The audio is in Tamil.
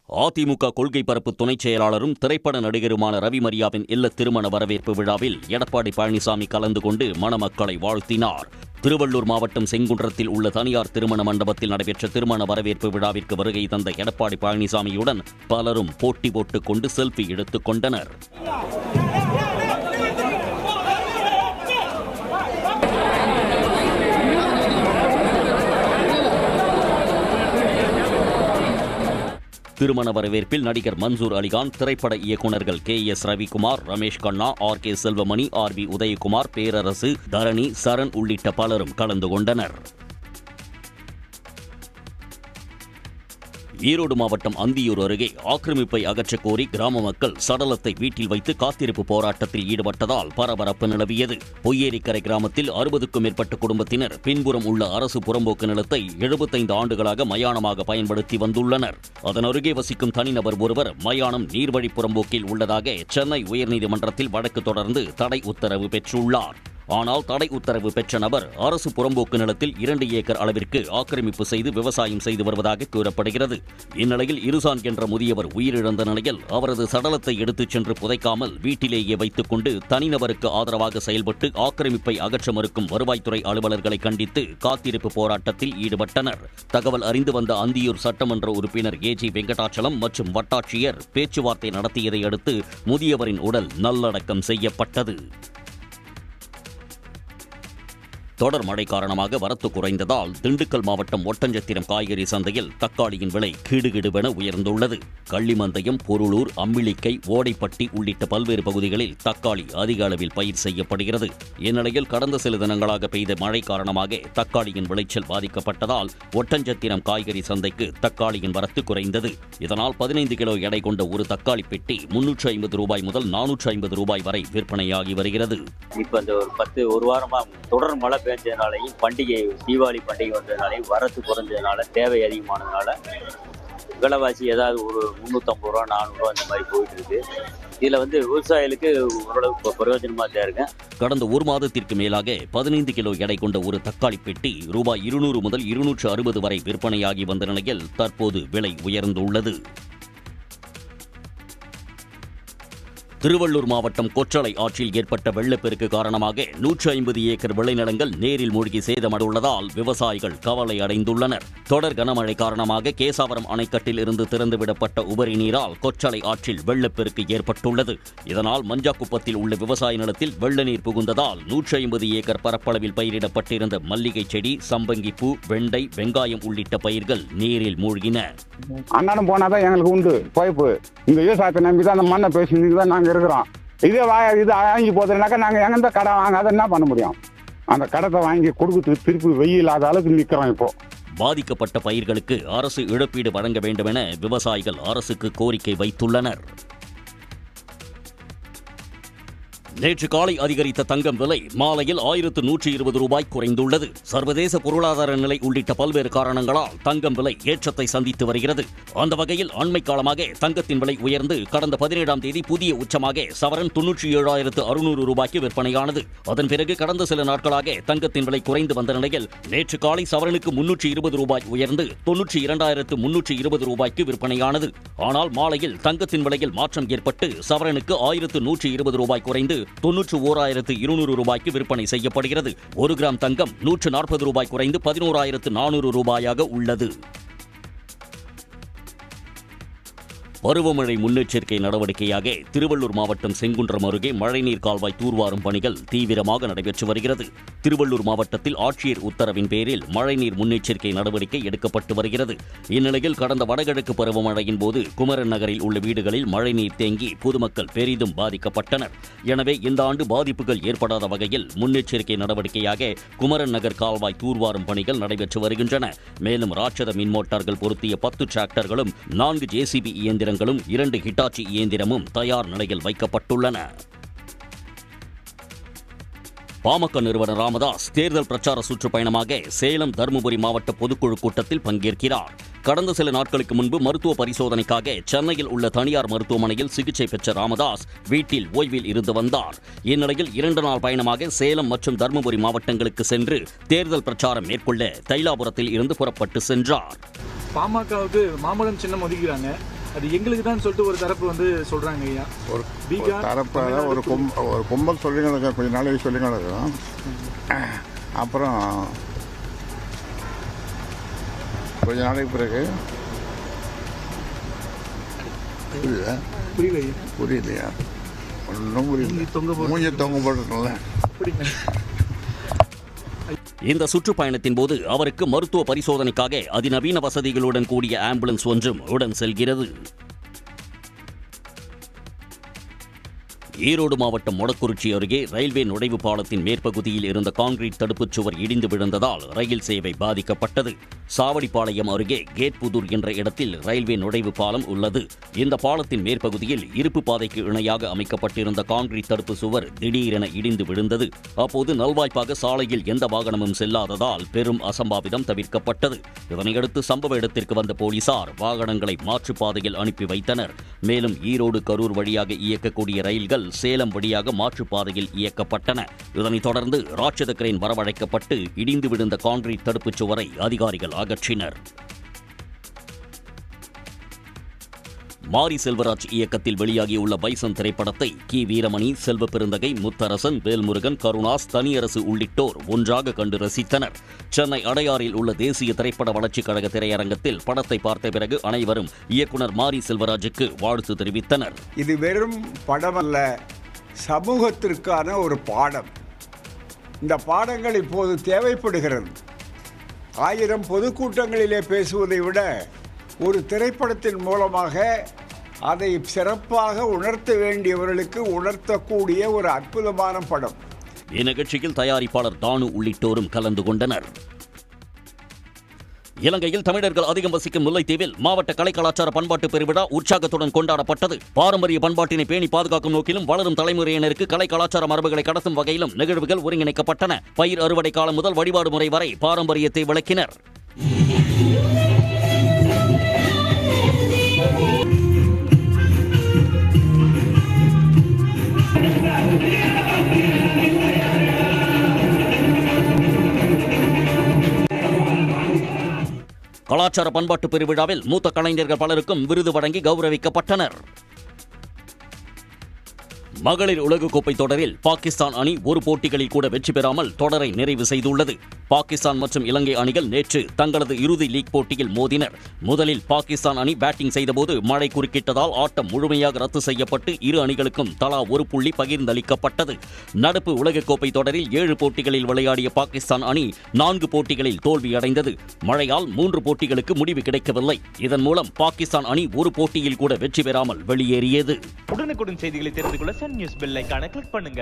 அதிமுக கொள்கை பரப்பு துணைச் செயலாளரும் திரைப்பட நடிகருமான ரவி மரியாவின் இல்ல திருமண வரவேற்பு விழாவில் எடப்பாடி பழனிசாமி கலந்து கொண்டு மணமக்களை வாழ்த்தினார். திருவள்ளூர் மாவட்டம் செங்குன்றத்தில் உள்ள தனியார் திருமண மண்டபத்தில் நடைபெற்ற திருமண வரவேற்பு விழாவிற்கு வருகை தந்த எடப்பாடி பழனிசாமியுடன் பலரும் போட்டி போட்டுக் கொண்டு செல்ஃபி எடுத்துக் கொண்டனர். திருமண வரவேற்பில் நடிகர் மன்சூர் அலிகான், திரைப்பட இயக்குநர்கள் KS Ravikumar, Ramesh Kanna, RK Selvamani, RB Udhayakumar, பேரரசு, தரணி, சரண் உள்ளிட்ட பலரும் கலந்து கொண்டனர். ஈரோடு மாவட்டம் அந்தியூர் அருகே ஆக்கிரமிப்பை அகற்றக் கோரி கிராம மக்கள் சடலத்தை வீட்டில் வைத்து காத்திருப்பு போராட்டத்தில் ஈடுபட்டதால் பரபரப்பு நிலவியது. பொய்யேரிக்கரை கிராமத்தில் 60க்கும் மேற்பட்ட குடும்பத்தினர் பின்புறம் உள்ள அரசு புறம்போக்கு நிலத்தை 75 ஆண்டுகளாக மயானமாக பயன்படுத்தி வந்துள்ளனர். அதன் அருகே வசிக்கும் தனிநபர் ஒருவர் மயானம் நீர்வழி புறம்போக்கில் உள்ளதாக சென்னை உயர்நீதிமன்றத்தில் வழக்கு தொடர்ந்து தடை உத்தரவு பெற்றுள்ளார். ஆனால் தடை உத்தரவு பெற்ற நபர் அரசு புறம்போக்கு நிலத்தில் 2 ஏக்கர் அளவிற்கு ஆக்கிரமிப்பு செய்து விவசாயம் செய்து வருவதாக கூறப்படுகிறது. இந்நிலையில் இருசான் என்ற முதியவர் உயிரிழந்த நிலையில் அவரது சடலத்தை எடுத்துச் சென்று புதைக்காமல் வீட்டிலேயே வைத்துக் கொண்டு தனிநபருக்கு ஆதரவாக செயல்பட்டு ஆக்கிரமிப்பை அகற்ற மறுக்கும் வருவாய்த்துறை அலுவலர்களை கண்டித்து காத்திருப்பு போராட்டத்தில் ஈடுபட்டனர். தகவல் அறிந்து வந்த அந்தியூர் சட்டமன்ற உறுப்பினர் AG வெங்கடாச்சலம் மற்றும் வட்டாட்சியர் பேச்சுவார்த்தை நடத்தியதை அடுத்து முதியவரின் உடல் நல்லடக்கம் செய்யப்பட்டது. தொடர் மழை காரணமாக வரத்து குறைந்ததால் திண்டுக்கல் மாவட்டம் ஒட்டஞ்சத்திரம் காய்கறி சந்தையில் தக்காளியின் விலை கிடுகிடுவென உயர்ந்துள்ளது. கள்ளிமந்தயம், பொருளூர், அம்மிளிக்கை, ஓடைப்பட்டி உள்ளிட்ட பல்வேறு பகுதிகளில் தக்காளி அதிக அளவில் பயிர் செய்யப்படுகிறது. இந்நிலையில் கடந்த சில தினங்களாக பெய்த மழை காரணமாக தக்காளியின் விளைச்சல் பாதிக்கப்பட்டதால் ஒட்டஞ்சத்திரம் காய்கறி சந்தைக்கு தக்காளியின் வரத்து குறைந்தது. இதனால் 15 கிலோ எடை கொண்ட ஒரு தக்காளி பெட்டி 350 ரூபாய் முதல் 450 ரூபாய் வரை விற்பனையாகி வருகிறது. இப்போ இந்த ஒரு வாரமா தொடர் மழை பெஞ்சதுனாலையும் பண்டிகை தீபாவளி பண்டிகை வந்ததுனாலையும் வரத்து குறைஞ்சதுனால தேவை அதிகமானதுனால விலைவாசி ஏதாவது ஒரு 350 ரூபா 400 ரூபா இந்த மாதிரி போயிட்டு இருக்கு. இதுல விவசாயிகளுக்கு ஓரளவுக்கு பிரயோஜனமா தான் இருக்கு. கடந்த ஒரு மாதத்திற்கு மேலாக 15 கிலோ எடை கொண்ட ஒரு தக்காளி பெட்டி ரூபாய் 200 முதல் 260 வரை விற்பனையாகி வந்த நிலையில் தற்போது விலை உயர்ந்துள்ளது. திருவள்ளூர் மாவட்டம் கொற்றளை ஆற்றில் ஏற்பட்ட வெள்ளப்பெருக்கு காரணமாக 150 ஏக்கர் விளைநிலங்கள் நீரில் மூழ்கி சேதமடைந்துள்ளதால் விவசாயிகள் கவலை அடைந்துள்ளனர். தொடர் கனமழை காரணமாக கேசாவரம் அணைக்கட்டில் இருந்து திறந்துவிடப்பட்ட உபரி நீரால் கொற்றளை ஆற்றில் வெள்ளப்பெருக்கு ஏற்பட்டுள்ளது. இதனால் மஞ்சாக்குப்பத்தில் உள்ள விவசாய நிலத்தில் வெள்ள நீர் புகுந்ததால் 150 ஏக்கர் பரப்பளவில் பயிரிடப்பட்டிருந்த மல்லிகை செடி, சம்பங்கி பூ, வெண்டை, வெங்காயம் உள்ளிட்ட பயிர்கள் நீரில் மூழ்கின. அண்ணனும் போனாதான் எங்களுக்கு உண்டு போய்ப்பு. இந்த விவசாயத்தை நம்பிதான் அந்த மண்ணை பேசிதான் நாங்க இருக்கிறோம். இது வாங்கி போதுனாக்கா நாங்க எங்க கடன் வாங்காத என்ன பண்ண முடியும்? அந்த கடத்தை வாங்கி கொடுத்து திருப்பி வெயில் இல்லாத அளவுக்கு நிக்கிறோம். இப்போ பாதிக்கப்பட்ட பயிர்களுக்கு அரசு இழப்பீடு வழங்க வேண்டும் என விவசாயிகள் அரசுக்கு கோரிக்கை வைத்துள்ளனர். நேற்று காலை அதிகரித்த தங்கம் விலை மாலையில் 1120 ரூபாய் குறைந்துள்ளது. சர்வதேச பொருளாதார நிலை உள்ளிட்ட பல்வேறு காரணங்களால் தங்கம் விலை ஏற்றத்தை சந்தித்து வருகிறது. அந்த வகையில் அண்மை காலமாக தங்கத்தின் விலை உயர்ந்து கடந்த 17ஆம் தேதி புதிய உச்சமாக சவரன் 97,600 ரூபாய்க்கு விற்பனையானது. அதன் பிறகு கடந்த சில நாட்களாக தங்கத்தின் விலை குறைந்து வந்த நிலையில் நேற்று காலை சவரனுக்கு 320 ரூபாய் உயர்ந்து 92,320 ரூபாய்க்கு விற்பனையானது. ஆனால் மாலையில் தங்கத்தின் விலையில் மாற்றம் ஏற்பட்டு சவரனுக்கு 1,120 ரூபாய் குறைந்து 91,200 ரூபாய்க்கு விற்பனை செய்யப்படுகிறது. 1 கிராம் தங்கம் 140 ரூபாய் குறைந்து 11,400 ரூபாயாக உள்ளது. பருவமழை முன்னெச்சரிக்கை நடவடிக்கையாக திருவள்ளூர் மாவட்டம் செங்குன்றம் அருகே மழைநீர் கால்வாய் தூர்வாரும் பணிகள் தீவிரமாக நடைபெற்று வருகிறது. திருவள்ளூர் மாவட்டத்தில் ஆட்சியர் உத்தரவின் பேரில் மழைநீர் முன்னெச்சரிக்கை நடவடிக்கை எடுக்கப்பட்டு வருகிறது. இந்நிலையில் கடந்த வடகிழக்கு பருவமழையின் போது குமரன் நகரில் உள்ள வீடுகளில் மழைநீர் தேங்கி பொதுமக்கள் பெரிதும் பாதிக்கப்பட்டனர். எனவே இந்த ஆண்டு பாதிப்புகள் ஏற்படாத வகையில் முன்னெச்சரிக்கை நடவடிக்கையாக குமரன் நகர் கால்வாய் தூர்வாரும் பணிகள் நடைபெற்று வருகின்றன. மேலும் ராட்சத மின்மோட்டார்கள் பொருத்திய 10 டிராக்டர்களும் 4 JCB இயந்திரங்களும் 2 ஹிட்டாச்சி இயந்திரமும் தயார் நிலையில் வைக்கப்பட்டுள்ளன. பாமக நிறுவனர் ராமதாஸ் தேர்தல் பிரச்சார சுற்றுப்பயணமாக சேலம், தருமபுரி மாவட்ட பொதுக்குழு கூட்டத்தில் பங்கேற்கிறார். கடந்த சில நாட்களுக்கு முன்பு மருத்துவ பரிசோதனைக்காக சென்னையில் உள்ள தனியார் மருத்துவமனையில் சிகிச்சை பெற்ற ராமதாஸ் வீட்டில் ஓய்வில் இருந்து வந்தார். இந்நிலையில் 2 நாள் பயணமாக சேலம் மற்றும் தருமபுரி மாவட்டங்களுக்கு சென்று தேர்தல் பிரச்சாரம் மேற்கொள்ள தைலாபுரத்தில் இருந்து புறப்பட்டு சென்றார். பாமகவுக்கு மாம்பழம் சின்னம் ஒதுக்கிறாங்க. அது எங்களுக்கு தான் சொல்லிட்டு ஒரு தரப்பு வந்து சொல்றாங்க ஐயா. ஒரு பீகார், தரப்பாக தமிழ்நாடு, ஒரு கும்பல் சொல்லிங்களுக்கு கொஞ்ச நாளைக்கு சொல்லிங்களுக்கும். அப்புறம் கொஞ்ச நாளைக்கு பிறகு புரியுதா? புரியல ஐயா. புரியலையா? ஒன்றும் புரியல. தொங்க மூஞ்சி தொங்க போட்டுருக்கல. அப்படிங்க. இந்த சுற்றுப்பயணத்தின் போது அவருக்கு மருத்துவ பரிசோதனைக்காக அதிநவீன வசதிகளுடன் கூடிய ஆம்புலன்ஸ் ஒன்றும் உடன் செல்கிறது. ஈரோடு மாவட்டம் மொடக்குறிச்சி அருகே ரயில்வே நுழைவு பாலத்தின் மேற்பகுதியில் இருந்த கான்கிரீட் தடுப்புச் சுவர் இடிந்து விழுந்ததால் ரயில் சேவை பாதிக்கப்பட்டது. சாவடிப்பாளையம் அருகே கேட்புதூர் என்ற இடத்தில் ரயில்வே நுழைவு பாலம் உள்ளது. இந்த பாலத்தின் மேற்பகுதியில் இருப்பு பாதைக்கு இணையாக அமைக்கப்பட்டிருந்த கான்கிரீட் தடுப்பு சுவர் திடீரென இடிந்து விழுந்தது. அப்போது நல்வாய்ப்பாக சாலையில் எந்த வாகனமும் செல்லாததால் பெரும் அசம்பாவிதம் தவிர்க்கப்பட்டது. இதனையடுத்து சம்பவ இடத்திற்கு வந்த போலீசார் வாகனங்களை மாற்றுப்பாதையில் அனுப்பி வைத்தனர். மேலும் ஈரோடு கரூர் வழியாக இயக்கக்கூடிய ரயில்கள் சேலம் வழியாக மாற்றுப்பாதையில் இயக்கப்பட்டன. இதனைத் தொடர்ந்து ராட்சத கிரேன் வரவழைக்கப்பட்டு இடிந்து விழுந்த கான்கிரீட் தடுப்புச் சுவரை அதிகாரிகள் அகற்றினர். மாரி செல்வராஜ் இயக்கத்தில் வெளியாகியுள்ள பைசன் திரைப்படத்தை கி. வீரமணி, செல்வ பெருந்தகை, முத்தரசன், வேல்முருகன், கருணாஸ், தனியரசு உள்ளிட்டோர் ஒன்றாக கண்டு ரசித்தனர். சென்னை அடையாறில் உள்ள தேசிய திரைப்பட வளர்ச்சிக் கழக திரையரங்கத்தில் படத்தை பார்த்த பிறகு அனைவரும் இயக்குனர் மாரி செல்வராஜுக்கு வாழ்த்து தெரிவித்தனர். இது வெறும் படமல்ல, சமூகத்திற்கான ஒரு பாடம். இந்த பாடங்கள் இப்போது தேவைப்படுகிறது. 1000 பொதுக்கூட்டங்களிலே பேசுவதை விட ஒரு திரைப்படத்தின் மூலமாக அதை சிறப்பாக உணர்த்த வேண்டியவர்களுக்கு உணர்த்தக்கூடிய ஒரு அற்புதமான படம். இந்நிகழ்ச்சியில் தயாரிப்பாளர் தானு உள்ளிட்டோரும் கலந்து கொண்டனர். இலங்கையில் தமிழர்கள் அதிகம் வசிக்கும் முல்லைத்தீவில் மாவட்ட கலை கலாச்சார பண்பாட்டு பெருவிழா உற்சாகத்துடன் கொண்டாடப்பட்டது. பாரம்பரிய பண்பாட்டினை பேணி பாதுகாக்கும் நோக்கிலும் வளரும் தலைமுறையினருக்கு கலை கலாச்சார மரபுகளை கடத்தும் வகையிலும் நிகழ்வுகள் ஒருங்கிணைக்கப்பட்டன. பயிர் அறுவடை காலம் முதல் வழிபாடு முறை வரை பாரம்பரியத்தை விளக்கினர். கலாச்சார பண்பாட்டு பெருவிழாவில் மூத்த கலைஞர்கள் பலருக்கும் விருது வழங்கி கௌரவிக்கப்பட்டனர். மகளிர் உலகக்கோப்பை தொடரில் பாகிஸ்தான் அணி ஒரு போட்டிகளில் கூட வெற்றி பெறாமல் தொடரை நிறைவு செய்துள்ளது. பாகிஸ்தான் மற்றும் இலங்கை அணிகள் நேற்று தங்களது இறுதி லீக் போட்டியில் மோதினர். முதலில் பாகிஸ்தான் அணி பேட்டிங் செய்தபோது மழை குறுக்கிட்டதால் ஆட்டம் முழுமையாக ரத்து செய்யப்பட்டு இரு அணிகளுக்கும் தலா ஒரு புள்ளி பகிர்ந்தளிக்கப்பட்டது. நடப்பு உலகக்கோப்பை தொடரில் 7 போட்டிகளில் விளையாடிய பாகிஸ்தான் அணி 4 போட்டிகளில் தோல்வியடைந்தது. மழையால் 3 போட்டிகளுக்கு முடிவு கிடைக்கவில்லை. இதன் மூலம் பாகிஸ்தான் அணி ஒரு போட்டியில் கூட வெற்றி பெறாமல் வெளியேறியது. உடனுக்குடன் செய்திகளை தெரிந்து கொள்ள சன் நியூஸ் பெல் ஐகானை கிளிக் பண்ணுங்க.